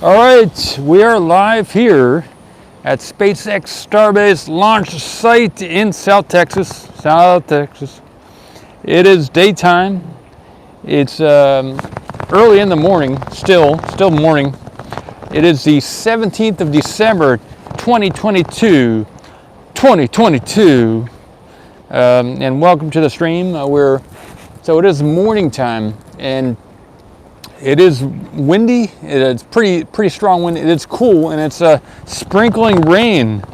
All right, we are live here at SpaceX Starbase launch site in South Texas. It is daytime. It's early in the morning, still morning. It is the 17th of December, 2022. And welcome to the stream. So it is morning time, and it is windy. It's pretty strong wind. It's cool, and it's sprinkling rain.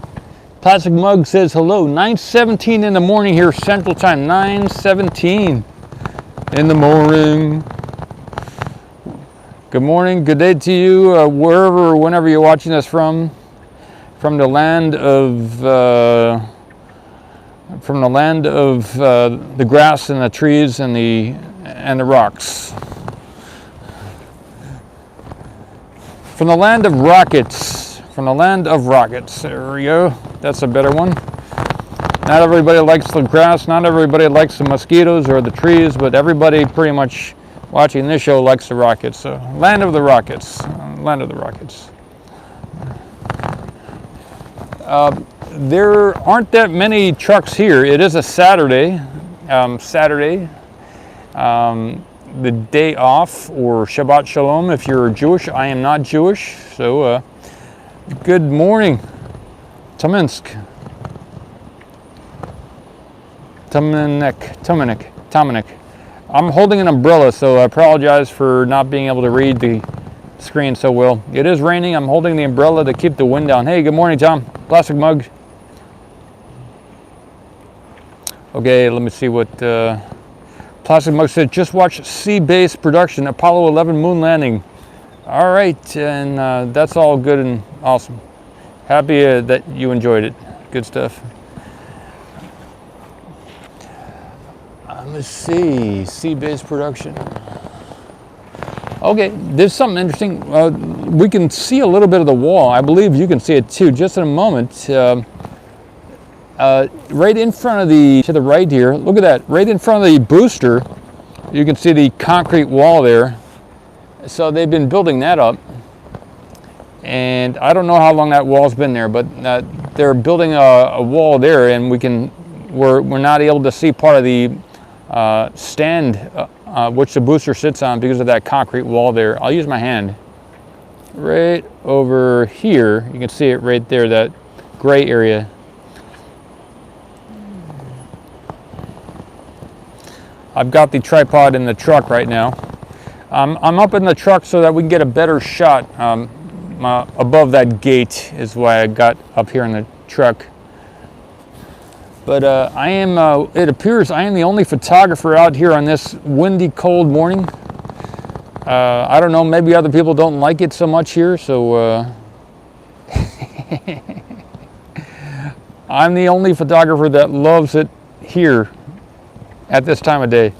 Plastic Mug says hello. 9:17 in the morning here, Central Time. 9:17 in the morning. Good morning. Good day to you, wherever, whenever you're watching us from the land of the grass and the trees and the rocks. From the land of rockets. There we go. That's a better one. Not everybody likes the grass. Not everybody likes the mosquitoes or the trees, but everybody pretty much watching this show likes the rockets. So, land of the rockets. There aren't that many trucks here. It is a Saturday. The day off, or Shabbat Shalom if you're Jewish. I am not Jewish, so good morning, Tominsk. I'm holding an umbrella, so I apologize for not being able to read the screen so well. It is raining. I'm holding the umbrella to keep the wind down. Hey, good morning, Tom. Plastic Mug. Okay, let me see what Plastic Mug said. Just watch Sea-Base production, Apollo 11 moon landing. All right, and that's all good and awesome. Happy that you enjoyed it. Good stuff. Let's see, Sea-Base production. Okay, there's something interesting. We can see a little bit of the wall. I believe you can see it too. Just in a moment. Right in front of to the right here, look at that. Right in front of the booster, you can see the concrete wall there. So they've been building that up. And I don't know how long that wall's been there, but they're building a wall there, and we're not able to see part of the stand which the booster sits on because of that concrete wall there. I'll use my hand. Right over here, you can see it right there, that gray area. I've got the tripod in the truck right now. I'm up in the truck so that we can get a better shot above that gate is why I got up here in the truck. But it appears I am the only photographer out here on this windy, cold morning. I don't know, maybe other people don't like it so much here, so I'm the only photographer that loves it here at this time of day.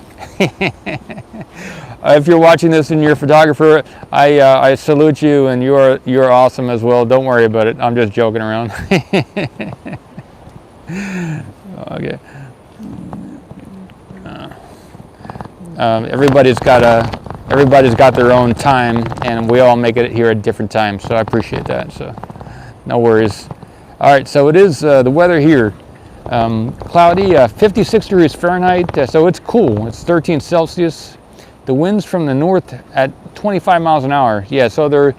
If you're watching this and you're a photographer, I salute you, and you're awesome as well. Don't worry about it. I'm just joking around. Okay. Everybody's got their own time, and we all make it here at different times. So I appreciate that. So no worries. All right. So it is the weather here. Cloudy, 56 degrees Fahrenheit, so it's cool. It's 13 Celsius. The winds from the north at 25 miles an hour. Yeah, so there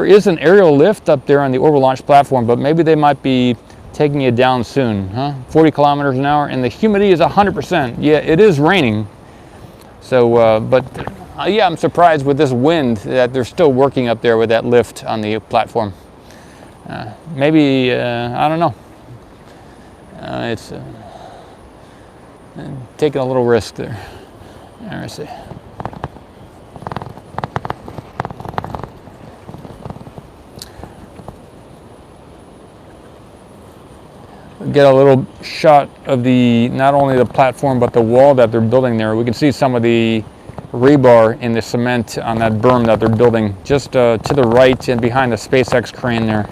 is an aerial lift up there on the Orbital launch platform, but maybe they might be taking you down soon, huh? 40 kilometers an hour, and the humidity is 100%. Yeah, it is raining. So, yeah, I'm surprised with this wind that they're still working up there with that lift on the platform. Maybe, I don't know. It's taking a little risk there. Let's see. Get a little shot of not only the platform but the wall that they're building there. We can see some of the rebar in the cement on that berm that they're building just to the right and behind the SpaceX crane there.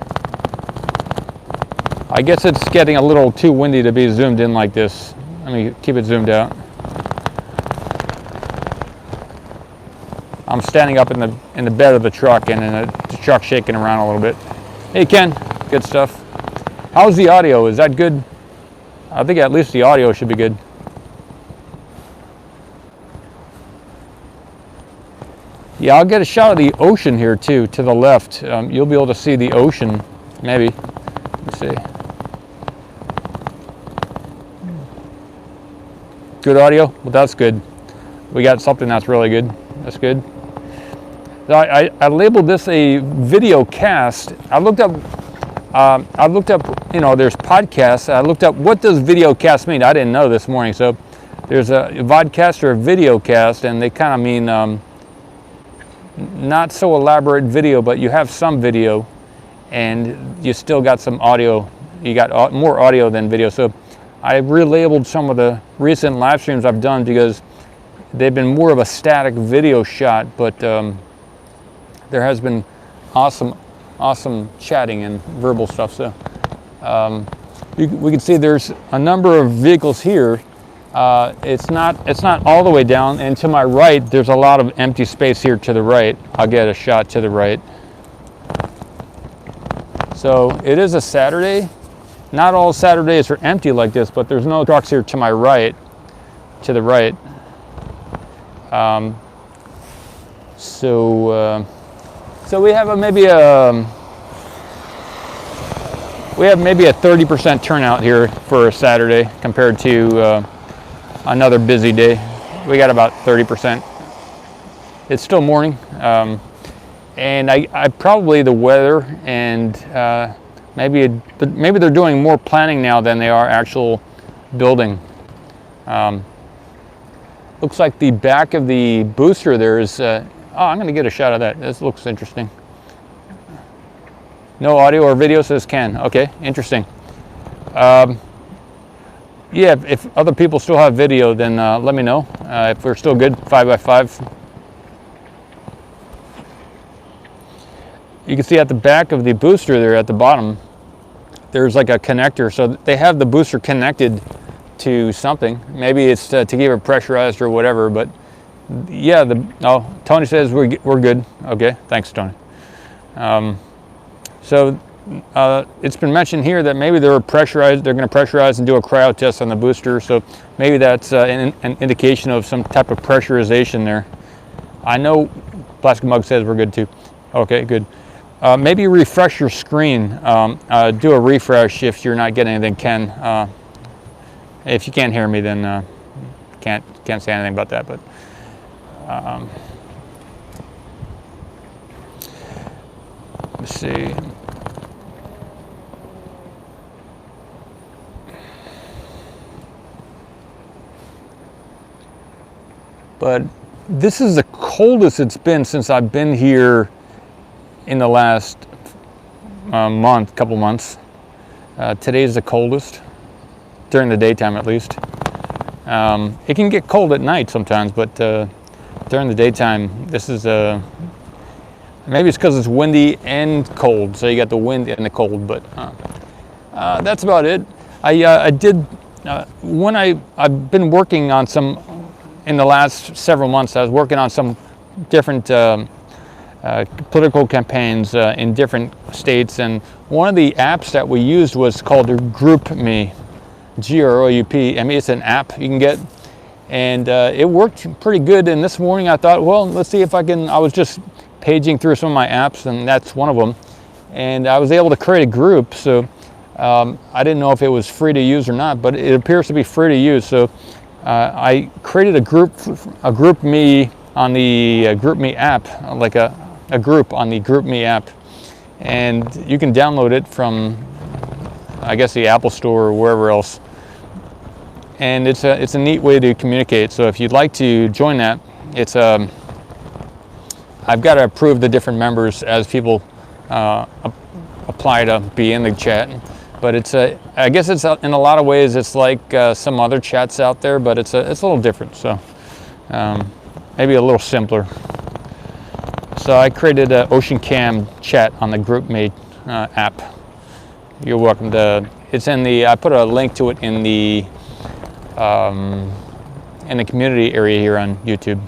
I guess it's getting a little too windy to be zoomed in like this. Let me keep it zoomed out. I'm standing up in the bed of the truck, and then the truck shaking around a little bit. Hey Ken, good stuff. How's the audio? Is that good? I think at least the audio should be good. Yeah, I'll get a shot of the ocean here too, to the left. You'll be able to see the ocean, maybe. Let's see. Good audio? Well, that's good. We got something that's really good. That's good. So I labeled this a videocast. I looked up, you know, there's podcasts. I looked up, what does videocast mean? I didn't know this morning. So there's a vodcast or a videocast, and they kind of mean not so elaborate video, but you have some video and you still got some audio. You got more audio than video. So I relabeled some of the recent live streams I've done because they've been more of a static video shot, but there has been awesome chatting and verbal stuff. So we can see there's a number of vehicles here. It's not all the way down, and to my right there's a lot of empty space here to the right. I'll get a shot to the right. So it is a Saturday. Not all Saturdays are empty like this, but there's no trucks here to my right, to the right. So we have maybe a 30% turnout here for a Saturday compared to another busy day. We got about 30%. It's still morning, and I probably the weather and maybe they're doing more planning now than they are actual building. Looks like the back of the booster there is. I'm going to get a shot of that. This looks interesting. No audio or video, says Ken. Okay, interesting. Yeah, if other people still have video, then let me know. If we're still good, 5x5. You can see at the back of the booster there at the bottom, there's like a connector. So they have the booster connected to something. Maybe it's to keep it pressurized or whatever, but yeah, Tony says we're good. Okay, thanks, Tony. So it's been mentioned here that maybe they're going to pressurize and do a cryo test on the booster. So maybe that's an indication of some type of pressurization there. I know Plastic Mug says we're good too. Okay, good. Maybe refresh your screen. Do a refresh if you're not getting anything, Ken. If you can't hear me, then can't say anything about that. But let's see. But this is the coldest it's been since I've been here in the last couple months. Today's the coldest, during the daytime at least. It can get cold at night sometimes, but during the daytime, this is maybe it's because it's windy and cold, so you got the wind and the cold, but that's about it. I've been working on some, in the last several months, I was working on some different political campaigns in different states, and one of the apps that we used was called GroupMe, G-R-O-U-P. I mean, it's an app you can get, and it worked pretty good. And this morning I thought, well, let's see if I can. I was just paging through some of my apps, and that's one of them, and I was able to create a group. So I didn't know if it was free to use or not, but it appears to be free to use. So I created a GroupMe on the GroupMe app, like a group on the GroupMe app, and you can download it from, I guess, the Apple Store or wherever else. And it's a neat way to communicate. So if you'd like to join that, it's I've got to approve the different members as people apply to be in the chat. But it's I guess it's in a lot of ways it's like some other chats out there, but it's a little different. So maybe a little simpler. So I created an Ocean Cam chat on the GroupMe app. You're welcome to. It's in the. I put a link to it in the community area here on YouTube.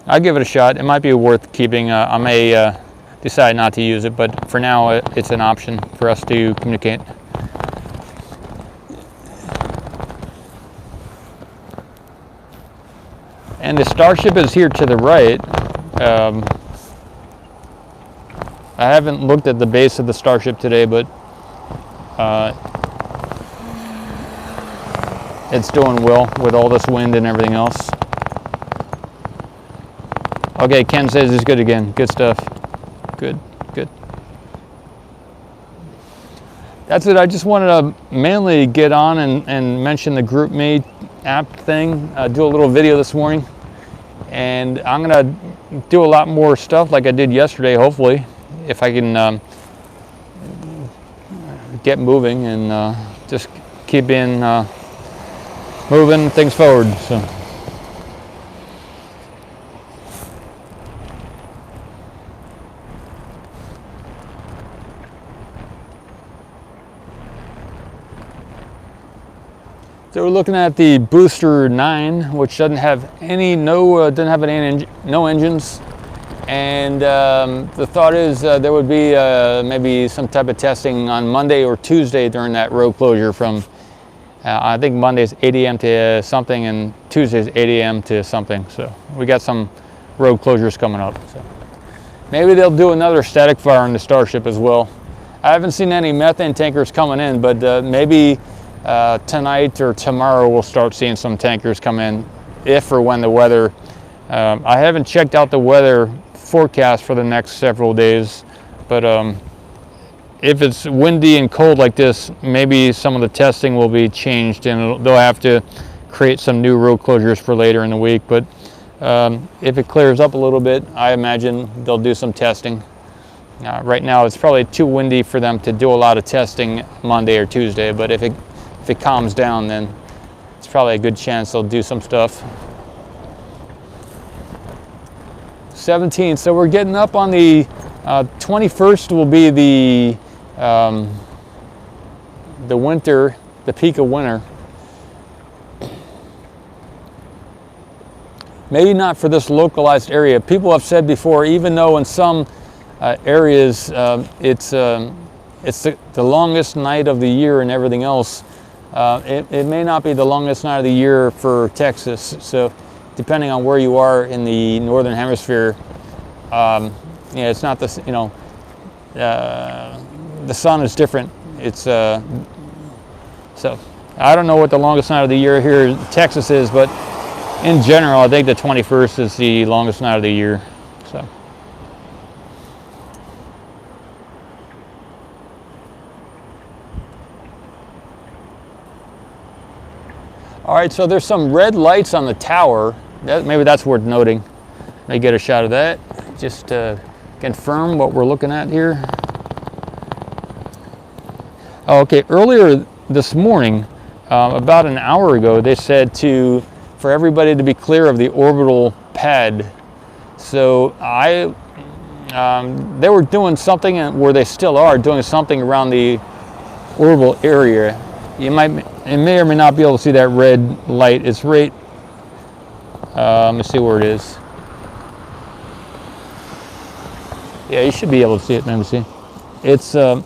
I'll give it a shot. It might be worth keeping. I may decide not to use it, but for now it's an option for us to communicate. And the Starship is here to the right. I haven't looked at the base of the Starship today, but it's doing well with all this wind and everything else. Okay, Ken says it's good again. Good stuff. Good, good. That's it. I just wanted to mainly get on and mention the GroupMe app thing. Do a little video this morning. And I'm going to do a lot more stuff like I did yesterday, hopefully, if I can get moving and just keep moving things forward. So we're looking at the Booster 9, which doesn't have no engines, and the thought is there would be maybe some type of testing on Monday or Tuesday during that road closure from I think Monday's 8 a.m. to something and Tuesday's 8 a.m. to something. So we got some road closures coming up. So maybe they'll do another static fire on the Starship as well. I haven't seen any methane tankers coming in, but maybe tonight or tomorrow we'll start seeing some tankers come in if or when the weather. I haven't checked out the weather forecast for the next several days, but if it's windy and cold like this, maybe some of the testing will be changed and they'll have to create some new road closures for later in the week. But if it clears up a little bit, I imagine they'll do some testing. Right now it's probably too windy for them to do a lot of testing Monday or Tuesday, but if it calms down, then it's probably a good chance they'll do some stuff. 17, so we're getting up on the 21st will be the winter, the peak of winter. Maybe not for this localized area. People have said before, even though in some areas it's the longest night of the year and everything else, it may not be the longest night of the year for Texas. So depending on where you are in the northern hemisphere, it's not the, the sun is different. It's so I don't know what the longest night of the year here in Texas is, but in general I think the 21st is the longest night of the year. So all right, so there's some red lights on the tower. Maybe that's worth noting. May get a shot of that, just to confirm what we're looking at here. Okay, earlier this morning, about an hour ago, they said for everybody to be clear of the orbital pad. So they were doing something, where they still are doing something around the orbital area. You may or may not be able to see that red light. It's right, let me see where it is. Yeah, you should be able to see it. Let me see. It's let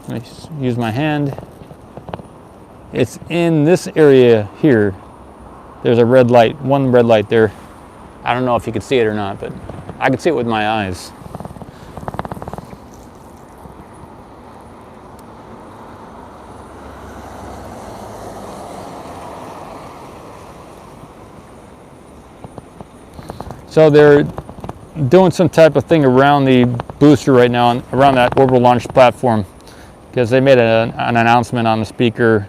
me use my hand. It's in this area here. There's a red light, one red light there. I don't know if you can see it or not, but I can see it with my eyes. So they're doing some type of thing around the booster right now, and around that orbital launch platform, because they made an announcement on the speaker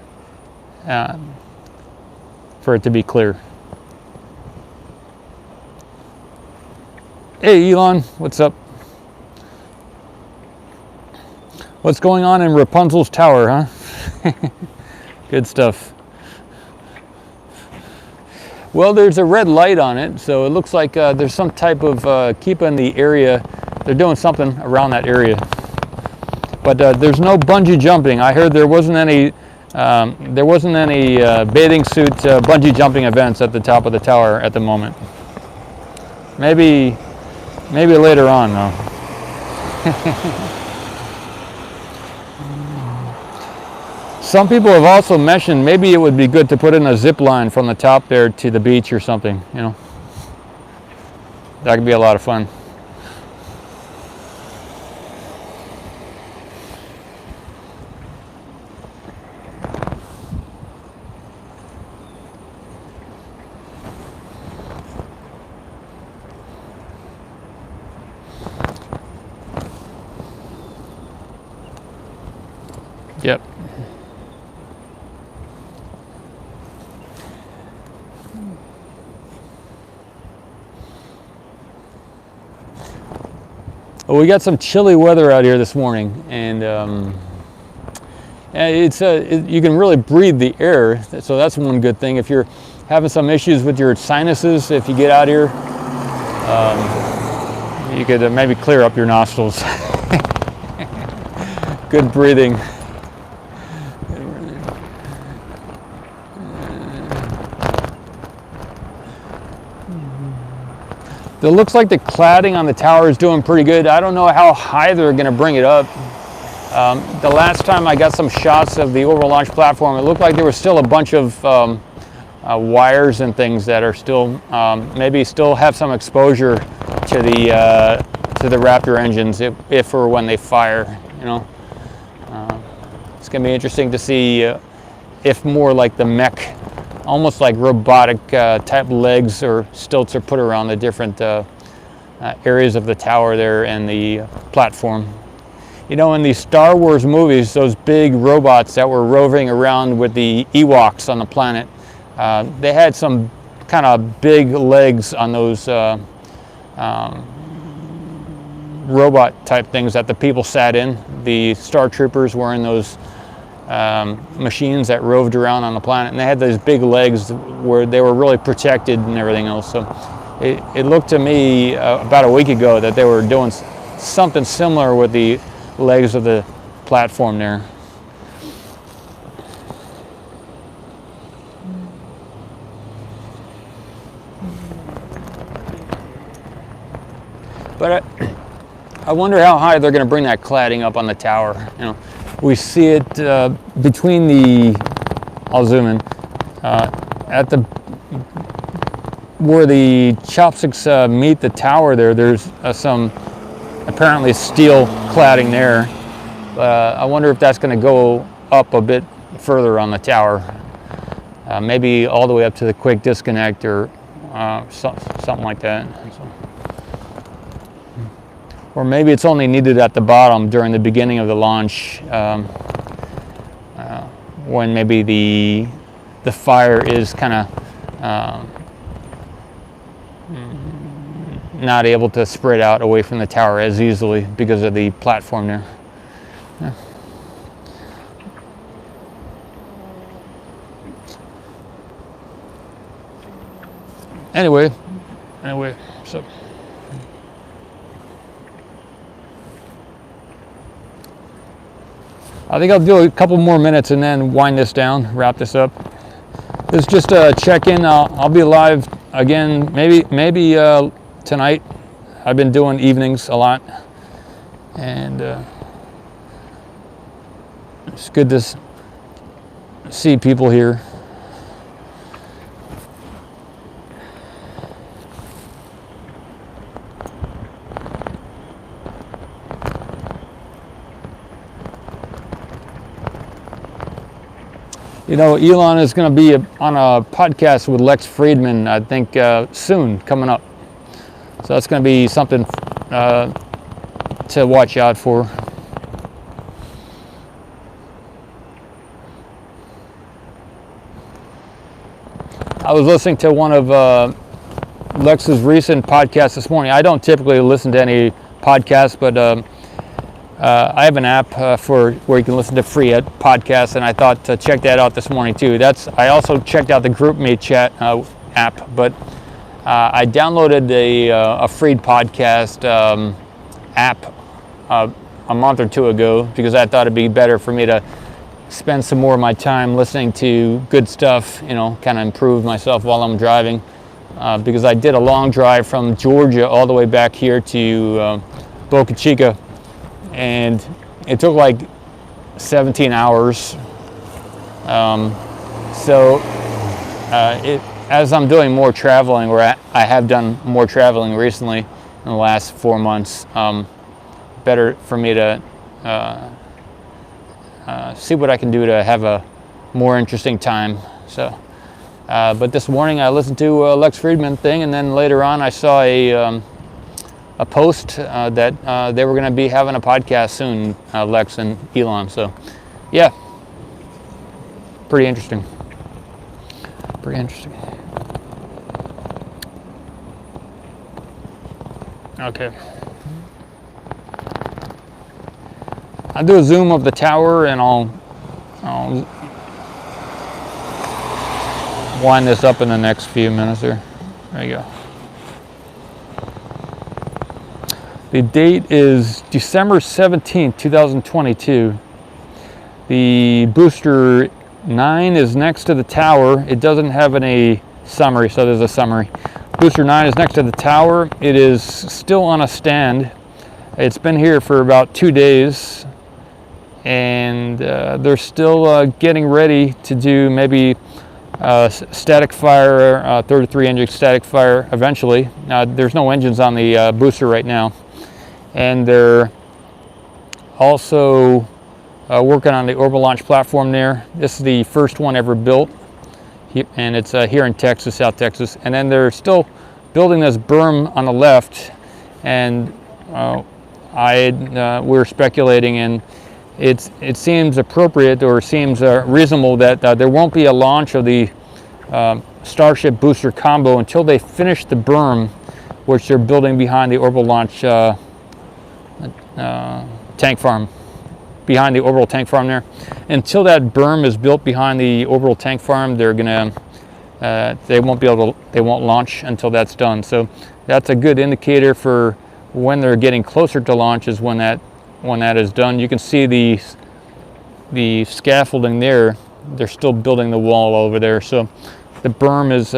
for it to be clear. Hey Elon, what's up? What's going on in Rapunzel's tower, huh? Good stuff. Well, there's a red light on it, so it looks like there's some type of keeping the area. They're doing something around that area, but there's no bungee jumping. I heard there wasn't any bathing suit bungee jumping events at the top of the tower at the moment. Maybe later on though. Some people have also mentioned maybe it would be good to put in a zip line from the top there to the beach or something, you know. That could be a lot of fun. Yep. Well, we got some chilly weather out here this morning, and it's you can really breathe the air, so that's one good thing. If you're having some issues with your sinuses, if you get out here, you could maybe clear up your nostrils. Good breathing. It looks like the cladding on the tower is doing pretty good. I don't know how high they're going to bring it up. The last time I got some shots of the Orbital launch platform, it looked like there was still a bunch of wires and things that are still maybe still have some exposure to the Raptor engines if or when they fire. You know, it's going to be interesting to see if more like the mech, almost like robotic type legs or stilts are put around the different areas of the tower there and the platform. You know, in these Star Wars movies, those big robots that were roving around with the Ewoks on the planet, they had some kind of big legs on those robot type things that the people sat in. The Star Troopers were in those machines that roved around on the planet, and they had those big legs where they were really protected and everything else. So it looked to me about a week ago that they were doing something similar with the legs of the platform there. But I wonder how high they're going to bring that cladding up on the tower. You know, we see it between the, I'll zoom in, at the, where the chopsticks meet the tower there, there's some apparently steel cladding there. I wonder if that's going to go up a bit further on the tower. Maybe all the way up to the quick disconnect or something like that. So. Or maybe it's only needed at the bottom during the beginning of the launch, when maybe the fire is kind of not able to spread out away from the tower as easily because of the platform there. Yeah. Anyway, so. I think I'll do a couple more minutes and then wind this down, wrap this up. This is just a check-in. I'll be live again, maybe tonight. I've been doing evenings a lot, and it's good to see people here. You know, Elon is going to be on a podcast with Lex Friedman, I think, soon, coming up. So that's going to be something to watch out for. I was listening to one of Lex's recent podcasts this morning. I don't typically listen to any podcasts, but I have an app for where you can listen to free podcasts, and I thought to check that out this morning too. I also checked out the GroupMe chat app, but I downloaded a free podcast app a month or two ago because I thought it'd be better for me to spend some more of my time listening to good stuff, you know, kind of improve myself while I'm driving. because I did a long drive from Georgia all the way back here to Boca Chica, and it took like 17 hours. As I'm doing more traveling, or I have done more traveling recently in the last 4 months, better for me to see what I can do to have a more interesting time. So, but this morning I listened to a Lex Friedman thing, and then later on I saw a post that they were going to be having a podcast soon, Lex and Elon. So, yeah, pretty interesting. Pretty interesting. Okay. I'll do a zoom of the tower, and I'll wind this up in the next few minutes here. There you go. The date is December 17th, 2022. The booster 9 is next to the tower. It doesn't have any summary, so there's a summary. Booster 9 is next to the tower. It is still on a stand. It's been here for about 2 days, and they're still getting ready to do maybe static fire, 33 engine static fire eventually. There's no engines on the booster right now, and they're also working on the Orbital launch platform there. This is the first one ever built, and it's here in Texas, South Texas. And then they're still building this berm on the left, and we're speculating, and it seems appropriate, or seems reasonable, that there won't be a launch of the Starship booster combo until they finish the berm, which they're building behind the Orbital launch tank farm. Behind the Orbital tank farm there. Until that berm is built behind the Orbital tank farm, they're gonna they won't launch until that's done. So that's a good indicator for when they're getting closer to launch, is when that is done. You can see the scaffolding there. They're still building the wall over there. So the berm is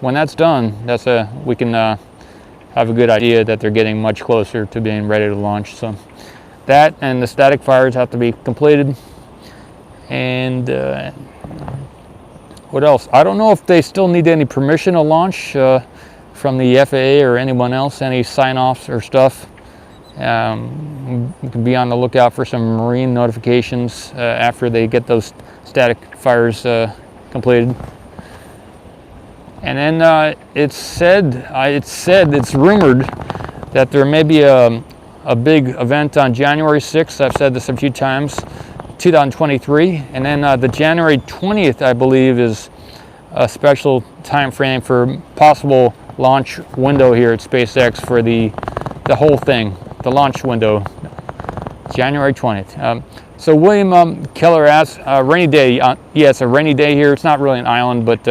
when that's done, we can have a good idea that they're getting much closer to being ready to launch. So that and the static fires have to be completed. And what else? I don't know if they still need any permission to launch from the FAA or anyone else, any sign-offs or stuff. We can be on the lookout for some marine notifications after they get those static fires completed. And then it's rumored that there may be a big event on January 6th. I've said this a few times, 2023. And then the January 20th, I believe, is a special time frame for possible launch window here at SpaceX for the whole thing, the launch window, January 20th. So William Keller asks, rainy day. Yeah, it's a rainy day here. It's not really an island, but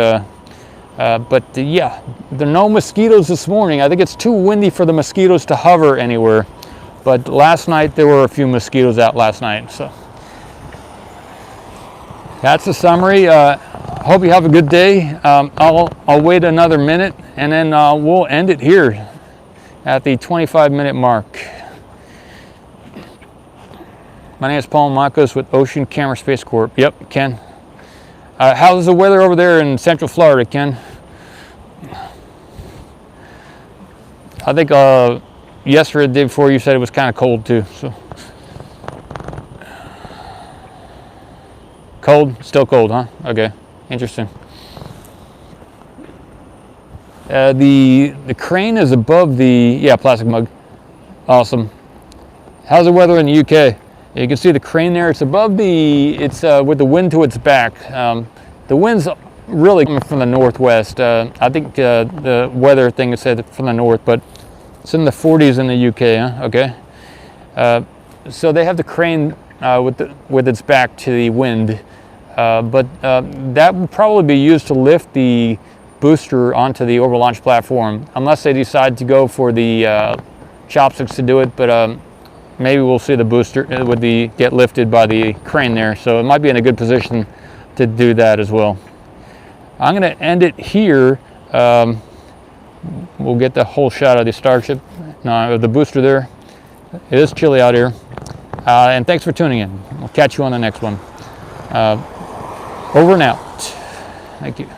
yeah, there are no mosquitoes this morning. I think it's too windy for the mosquitoes to hover anywhere. But last night, there were a few mosquitoes out last night. So that's the summary. Hope you have a good day. I'll wait another minute, and then we'll end it here at the 25-minute mark. My name is Paul Marcos with Ocean Camera Space Corp. Yep, Ken. How's the weather over there in Central Florida, Ken? I think yesterday, the day before, you said it was kind of cold too. So cold, still cold, huh? Okay, interesting. The crane is above the plastic mug. Awesome. How's the weather in the UK? You can see the crane there. It's above it's with the wind to its back. The wind's really coming from the northwest. I think the weather thing said from the north, but it's in the 40s in the UK, huh? Okay. So they have the crane with its back to the wind, but that will probably be used to lift the booster onto the orbital launch platform, unless they decide to go for the chopsticks to do it. But maybe we'll see the booster get lifted by the crane there, so it might be in a good position to do that as well. I'm going to end it here. we'll get the whole shot of the Starship, the booster there. It is chilly out here. And thanks for tuning in. We'll catch you on the next one. Over and out. Thank you.